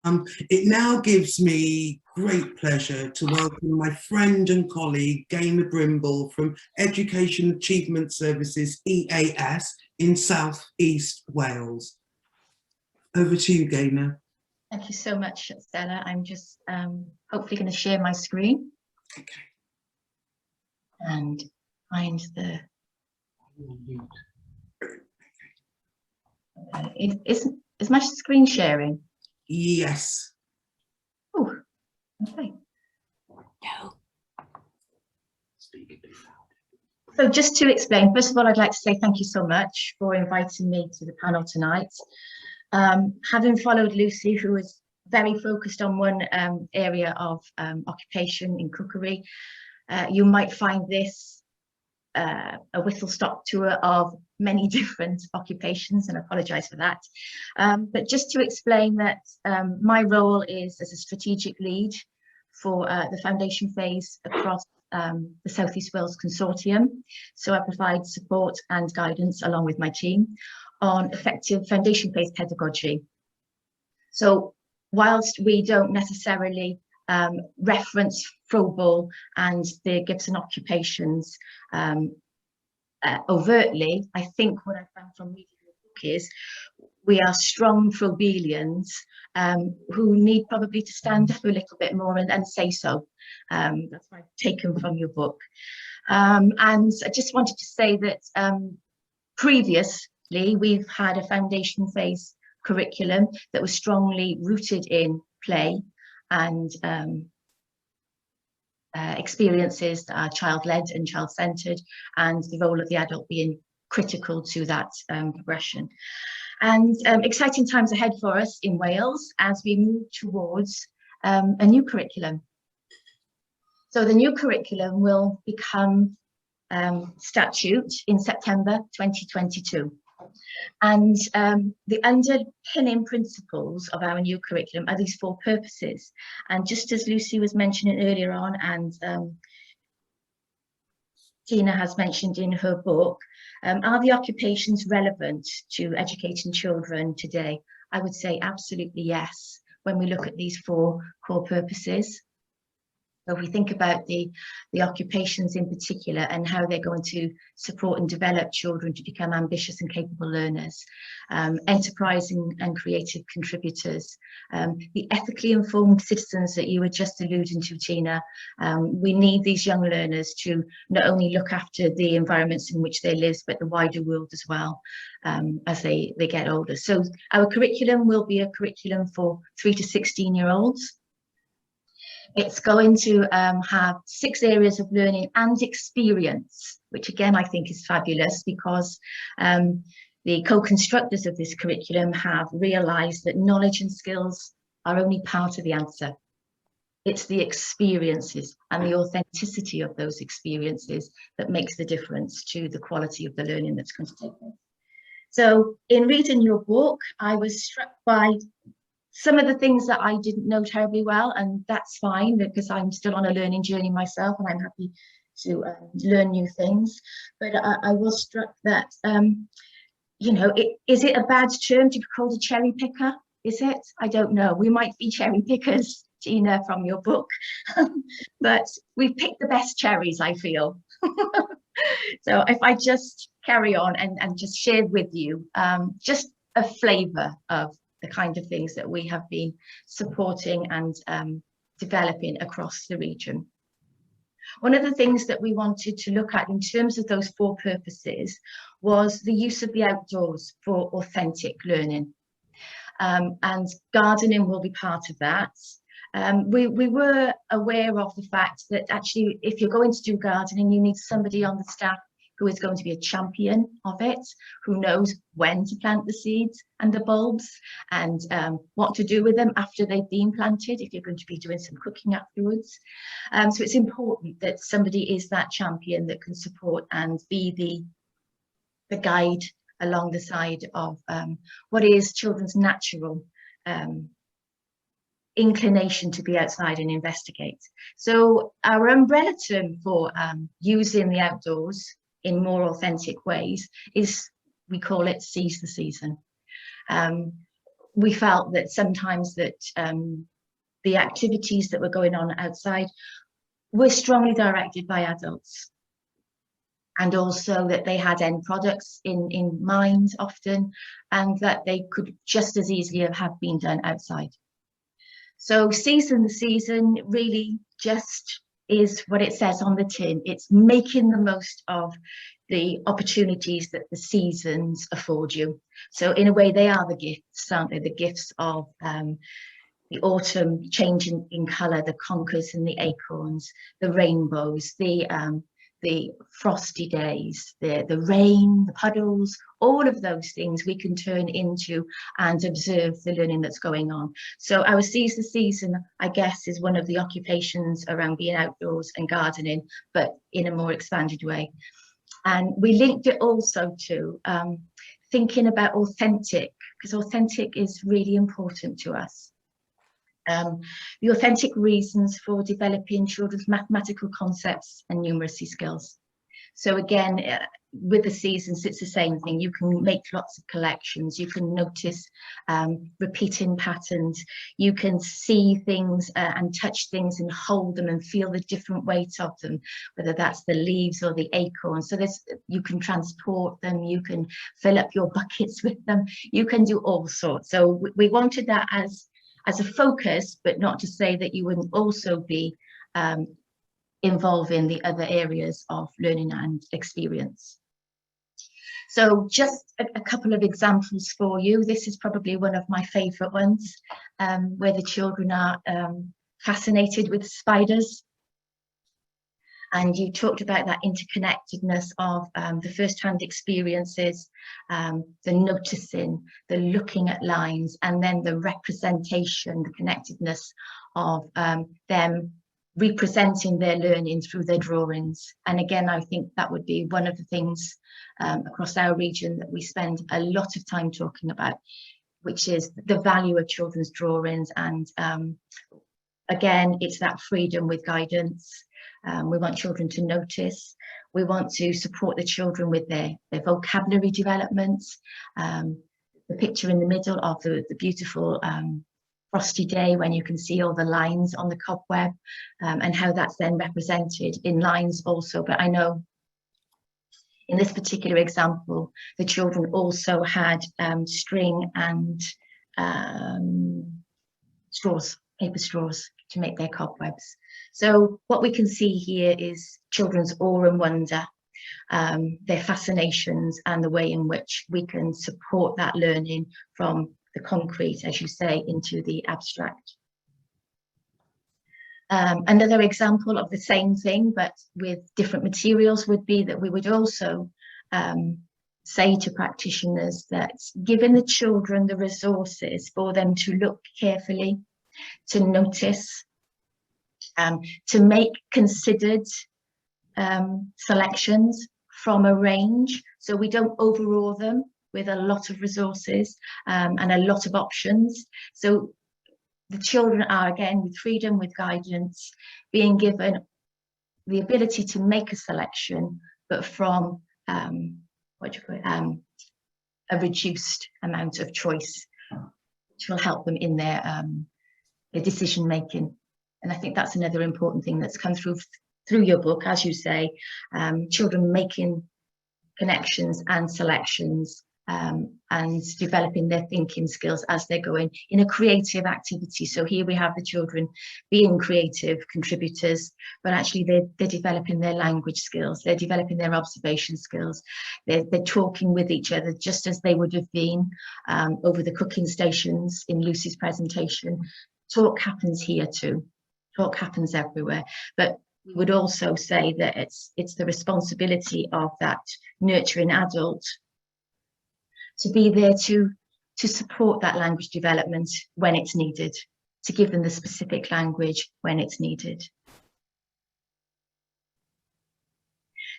It now gives me great pleasure to welcome my friend and colleague, Gaynor Brimble from Education Achievement Services, EAS, in South East Wales. Over to you, Gaynor. Thank you so much, Stella. I'm just hopefully going to share my screen. Okay. And find the... Is my screen sharing? Yes. Oh, okay. No. So just to explain, first of all, I'd like to say thank you so much for inviting me to the panel tonight. Having followed Lucy, who is very focused on one area of occupation in cookery, you might find this a whistle-stop tour of many different occupations, and I apologise for that. But just to explain that my role is as a strategic lead for the foundation phase across the South East Wales Consortium. So I provide support and guidance along with my team on effective foundation phase pedagogy. So whilst we don't necessarily reference Froebel and the Gibson occupations overtly, I think what I found from reading the book is we are strong Froebelians who need probably to stand up a little bit more and say so. That's what I've taken from your book. And I just wanted to say that previously we've had a foundation phase curriculum that was strongly rooted in play and experiences that are child-led and child-centred, and the role of the adult being critical to that progression. And exciting times ahead for us in Wales as we move towards a new curriculum. So the new curriculum will become statute in September 2022. And the underpinning principles of our new curriculum are these 4 purposes. And just as Lucy was mentioning earlier on, and Tina has mentioned in her book, are the occupations relevant to educating children today? I would say absolutely yes, when we look at these 4 core purposes. So if we think about the occupations in particular and how they're going to support and develop children to become ambitious and capable learners, enterprising and creative contributors, the ethically informed citizens that you were just alluding to, Tina. We need these young learners to not only look after the environments in which they live, but the wider world as well as they get older. So our curriculum will be a curriculum for 3 to 16-year-olds. It's going to have 6 areas of learning and experience, which again I think is fabulous, because the co-constructors of this curriculum have realised that knowledge and skills are only part of the answer. It's the experiences and the authenticity of those experiences that makes the difference to the quality of the learning that's going to take place. So in reading your book, I was struck by some of the things that I didn't know terribly well, and that's fine because I'm still on a learning journey myself and I'm happy to learn new things. But I was struck that, you know, is it a bad term to be called a cherry picker? Is it? I don't know. We might be cherry pickers, Gina, from your book, but we've picked the best cherries, I feel. So if I just carry on and just share with you just a flavour of the kind of things that we have been supporting and developing across the region. One of the things that we wanted to look at in terms of those 4 purposes was the use of the outdoors for authentic learning. And gardening will be part of that. We were aware of the fact that actually if you're going to do gardening, you need somebody on the staff who is going to be a champion of it, who knows when to plant the seeds and the bulbs and what to do with them after they've been planted, if you're going to be doing some cooking afterwards. So it's important that somebody is that champion that can support and be the guide along the side of what is children's natural inclination to be outside and investigate. So our umbrella term for using the outdoors in more authentic ways is, we call it Seize the Season. we felt that sometimes that the activities that were going on outside were strongly directed by adults, and also that they had end products in mind often, and that they could just as easily have been done outside. So Season the Season really just is what it says on the tin. It's making the most of the opportunities that the seasons afford you. So in a way, they are the gifts, aren't they? The gifts of the autumn changing in colour, the conkers and the acorns, the rainbows, the frosty days, the rain, the puddles, all of those things we can turn into and observe the learning that's going on. So our Seize the Season, I guess, is one of the occupations around being outdoors and gardening, but in a more expanded way. And we linked it also to thinking about authentic, because authentic is really important to us. The authentic reasons for developing children's mathematical concepts and numeracy skills. So again, with the seasons, it's the same thing. You can make lots of collections, you can notice repeating patterns, you can see things and touch things and hold them and feel the different weight of them, whether that's the leaves or the acorns. So you can transport them, you can fill up your buckets with them, you can do all sorts. So we wanted that as a focus, but not to say that you wouldn't also be involving the other areas of learning and experience. So just a couple of examples for you. This is probably one of my favourite ones, where the children are fascinated with spiders. And you talked about that interconnectedness of the first-hand experiences, the noticing, the looking at lines, and then the representation, the connectedness of them representing their learning through their drawings. And again, I think that would be one of the things across our region that we spend a lot of time talking about, which is the value of children's drawings. And again, it's that freedom with guidance. We want children to notice. We want to support the children with their vocabulary development. The picture in the middle of the beautiful frosty day, when you can see all the lines on the cobweb, and how that's then represented in lines also. But I know in this particular example, the children also had string and straws, paper straws, to make their cobwebs. So what we can see here is children's awe and wonder, their fascinations, and the way in which we can support that learning from the concrete, as you say, into the abstract. Another example of the same thing, but with different materials, would be that we would also say to practitioners that giving the children the resources for them to look carefully, to notice, to make considered selections from a range, so we don't overawe them with a lot of resources and a lot of options. So the children are, again, with freedom, with guidance, being given the ability to make a selection, but from a reduced amount of choice, which will help them in their decision making. And I think that's another important thing that's come through your book, as you say, children making connections and selections, and developing their thinking skills as they're going in a creative activity. So here we have the children being creative contributors, but actually they're developing their language skills, they're developing their observation skills, they're talking with each other just as they would have been over the cooking stations in Lucy's presentation. Talk happens here too. Talk happens everywhere. But we would also say that it's the responsibility of that nurturing adult to be there to support that language development when it's needed, to give them the specific language when it's needed.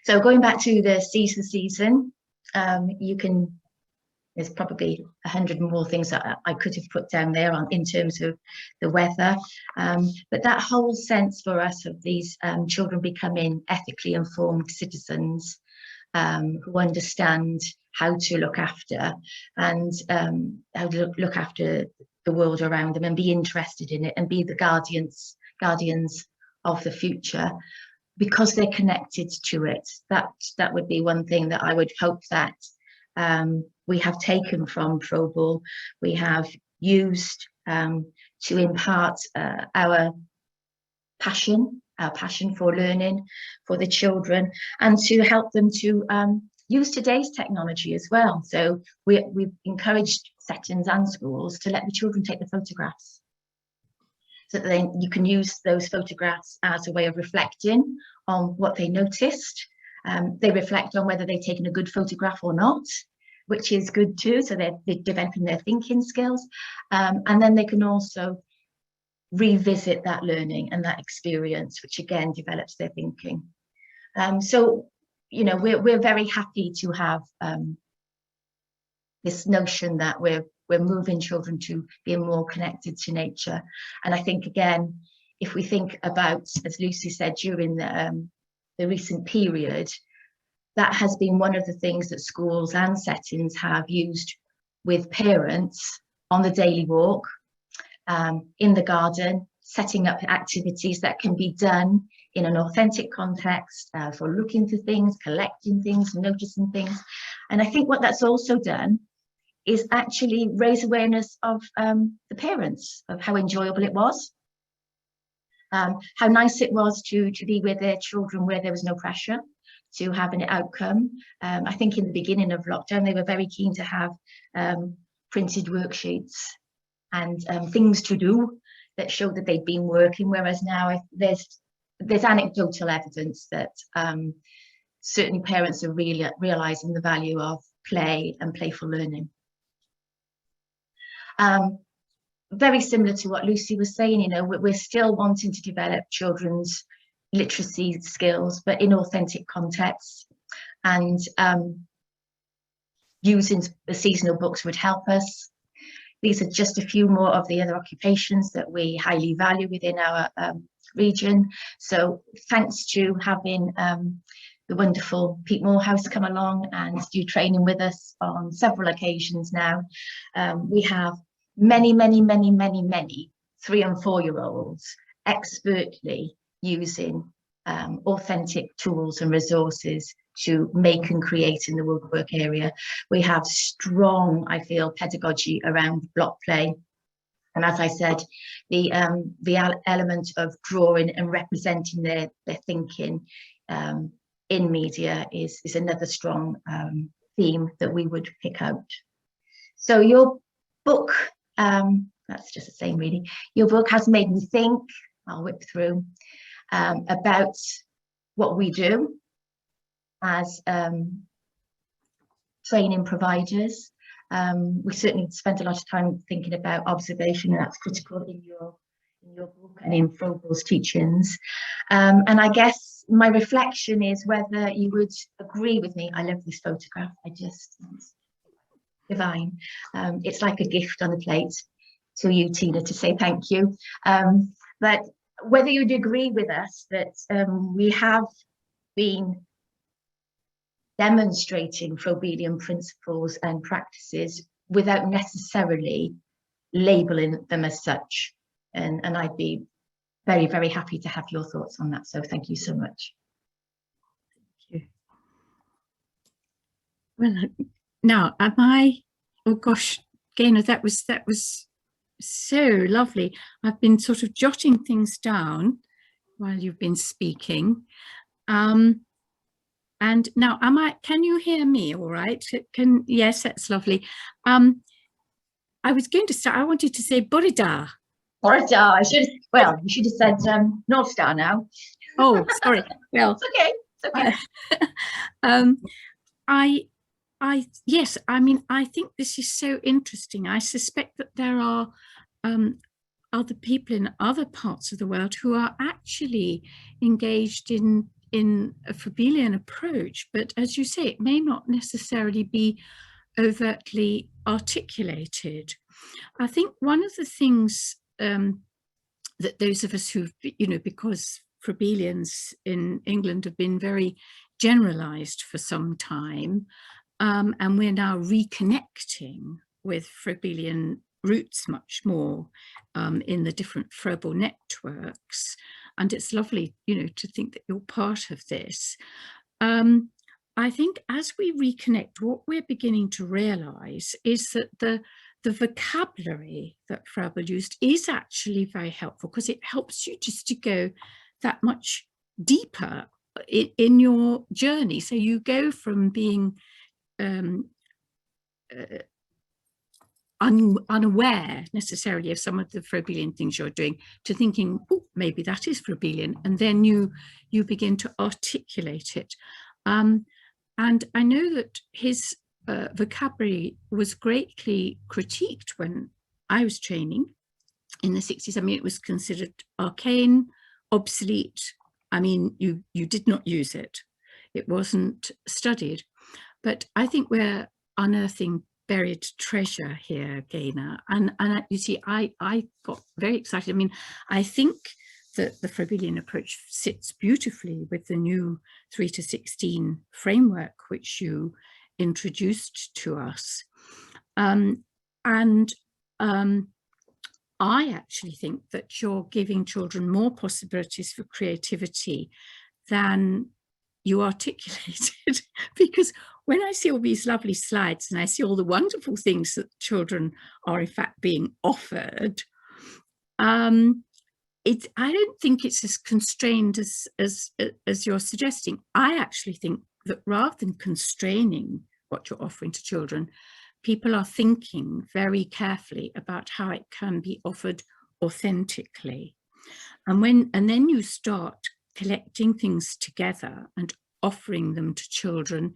So going back to the season, there's probably 100 more things that I could have put down there in terms of the weather, but that whole sense for us of these children becoming ethically informed citizens, who understand how to look after and how to look after the world around them and be interested in it and be the guardians of the future, because they're connected to it. That would be one thing that I would hope that we have taken from Froebel. We have used to impart our passion for learning for the children, and to help them to use today's technology as well. So we've encouraged settings and schools to let the children take the photographs, so that then you can use those photographs as a way of reflecting on what they noticed. They reflect on whether they've taken a good photograph or not, which is good too, so they're developing their thinking skills. And then they can also revisit that learning and that experience, which again develops their thinking. So, you know, we're very happy to have this notion that we're moving children to being more connected to nature. And I think, again, if we think about, as Lucy said, during the recent period, that has been one of the things that schools and settings have used with parents on the daily walk, in the garden, setting up activities that can be done in an authentic context, for looking for things, collecting things, noticing things. And I think what that's also done is actually raise awareness of the parents, of how enjoyable it was, how nice it was to be with their children where there was no pressure to have an outcome. I think in the beginning of lockdown, they were very keen to have printed worksheets and things to do that showed that they'd been working, whereas now there's anecdotal evidence that certainly parents are really realizing the value of play and playful learning. Very similar to what Lucy was saying, you know, we're still wanting to develop children's literacy skills, but in authentic contexts, and using the seasonal books would help us. These are just a few more of the other occupations that we highly value within our region. So thanks to having the wonderful Pete Morehouse come along and do training with us on several occasions now, we have many 3 and 4 year olds expertly using authentic tools and resources to make and create in the woodwork area. We have strong, I feel, pedagogy around block play. And as I said, the element of drawing and representing their thinking in media is another strong theme that we would pick out. So your book, that's just the same really, your book has made me think, I'll whip through, about what we do as training providers. We certainly spent a lot of time thinking about observation, and that's critical in your book and in Froebel's teachings. And I guess my reflection is whether you would agree with me. I love this photograph. It's divine. It's like a gift on a plate to you, Tina, to say thank you. But whether you'd agree with us that we have been demonstrating Froebelian principles and practices without necessarily labeling them as such. And I'd be very, very happy to have your thoughts on that. So thank you so much. Thank you. Well, now, oh gosh, Gaynor, that was so lovely. I've been sort of jotting things down while you've been speaking. And now, can you hear me all right? Yes, that's lovely. I was going to start, I wanted to say Borida. Borida, you should have said North Star now. Oh, sorry. Well, it's okay. Yes, I mean, I think this is so interesting. I suspect that there are other people in other parts of the world who are actually engaged in a Froebelian approach, but as you say, it may not necessarily be overtly articulated. I think one of the things that those of us who've, you know, because Froebelians in England have been very generalized for some time, and we're now reconnecting with Froebelian roots much more in the different Froebel networks. And it's lovely, you know, to think that you're part of this. I think as we reconnect, what we're beginning to realize is that the vocabulary that Froebel used is actually very helpful, because it helps you just to go that much deeper in your journey. So you go from being unaware necessarily of some of the Froebelian things you're doing to thinking, oh, maybe that is Froebelian, and then you begin to articulate it. And I know that his vocabulary was greatly critiqued when I was training in the 60s. I mean, it was considered arcane, obsolete. I mean, you did not use it. It wasn't studied. But I think we're unearthing buried treasure here, Gaynor. And you see, I got very excited. I mean, I think that the Froebelian approach sits beautifully with the new 3 to 16 framework, which you introduced to us. I actually think that you're giving children more possibilities for creativity than you articulated, because when I see all these lovely slides and I see all the wonderful things that children are in fact being offered, I don't think it's as constrained as you're suggesting. I actually think that rather than constraining what you're offering to children, people are thinking very carefully about how it can be offered authentically. And then you start collecting things together and offering them to children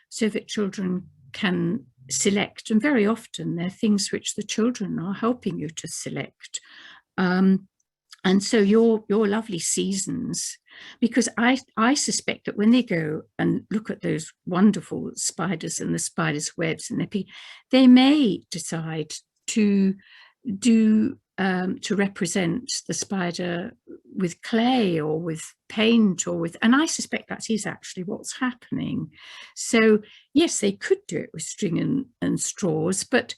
so that children can select. And very often they're things which the children are helping you to select. And so your lovely seasons, because I suspect that when they go and look at those wonderful spiders and the spiders' webs and they may decide to do to represent the spider with clay or with paint or with, and I suspect that is actually what's happening. So yes, they could do it with string and straws, but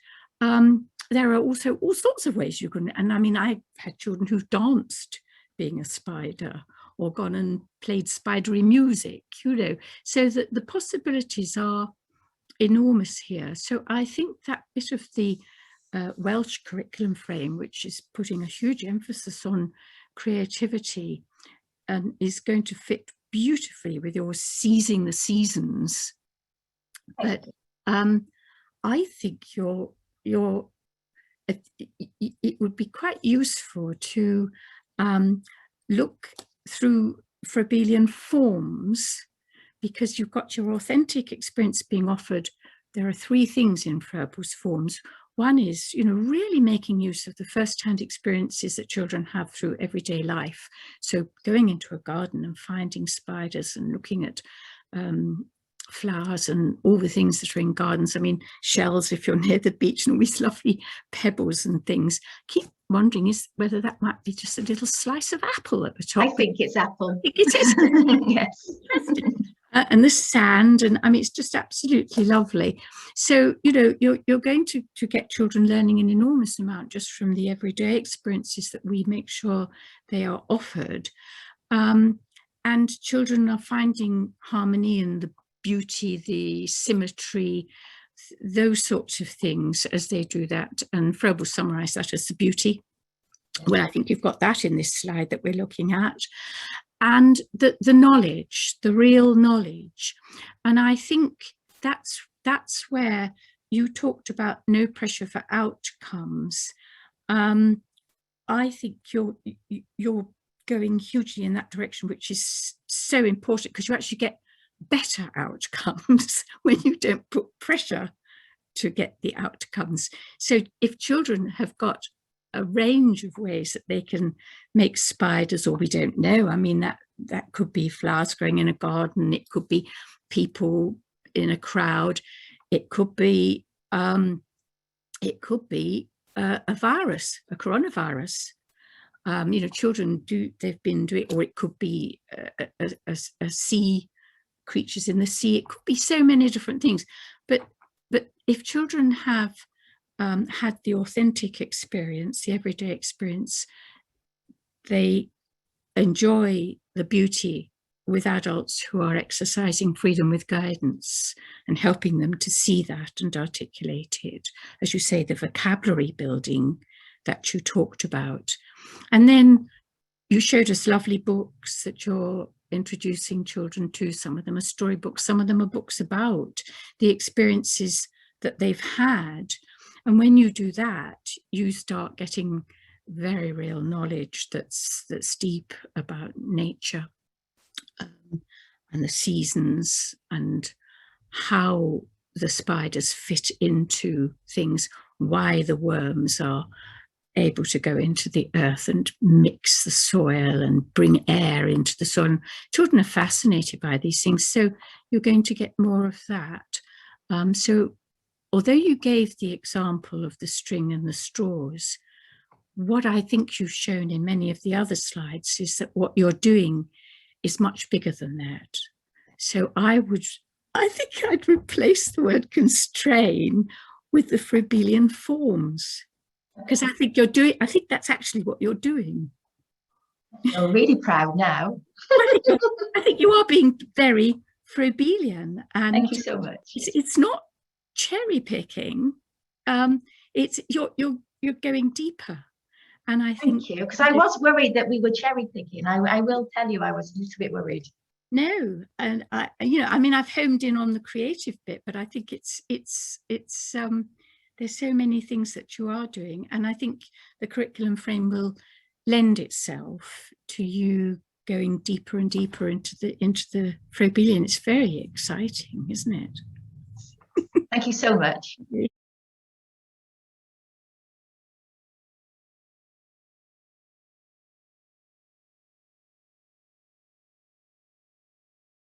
there are also all sorts of ways you can, and I mean, I've had children who've danced being a spider or gone and played spidery music, you know, so that the possibilities are enormous here. So I think that bit of the Welsh curriculum frame, which is putting a huge emphasis on creativity, is going to fit beautifully with your seizing the seasons. But I think it would be quite useful to look through Froebelian forms, because you've got your authentic experience being offered. There are 3 things in Froebel's forms. One is, you know, really making use of the first-hand experiences that children have through everyday life. So going into a garden and finding spiders and looking at flowers and all the things that are in gardens. I mean, shells if you're near the beach and all these lovely pebbles and things. Keep wondering whether that might be just a little slice of apple at the top. I think it's apple. I think it is. Yes. And the sand, and I mean, it's just absolutely lovely. So, you know, you're going to get children learning an enormous amount just from the everyday experiences that we make sure they are offered. And children are finding harmony and the beauty, the symmetry, those sorts of things as they do that. And Froebel summarised that as the beauty. Well, I think you've got that in this slide that we're looking at. And the knowledge, the real knowledge. And I think that's where you talked about no pressure for outcomes. I think you're going hugely in that direction, which is so important, because you actually get better outcomes when you don't put pressure to get the outcomes. So if children have got a range of ways that they can make spiders, or we don't know, I mean, that could be flowers growing in a garden, it could be people in a crowd, it could be a virus, a coronavirus. You know, children they've been doing, or it could be a sea creatures in the sea. It could be so many different things. But if children have had the authentic experience, the everyday experience, they enjoy the beauty with adults who are exercising freedom with guidance and helping them to see that and articulate it. As you say, the vocabulary building that you talked about. And then you showed us lovely books that you're introducing children to. Some of them are storybooks, some of them are books about the experiences that they've had. And when you do that, you start getting very real knowledge that's deep about nature and the seasons and how the spiders fit into things, why the worms are able to go into the earth and mix the soil and bring air into the soil. And children are fascinated by these things, so you're going to get more of that. So although you gave the example of the string and the straws, what I think you've shown in many of the other slides is that what you're doing is much bigger than that. So I think I'd replace the word constrain with the Froebelian forms, because I think that's actually what you're doing. I'm really proud now. I think you are being very Froebelian, and thank you so much. It's not cherry picking. It's you're going deeper. And I think, thank you, because I was worried that we were cherry picking. I will tell you, I was a little bit worried. No, and I've homed in on the creative bit, but I think it's there's so many things that you are doing, and I think the curriculum frame will lend itself to you going deeper and deeper into the Froebelian. It's very exciting, isn't it? Thank you so much.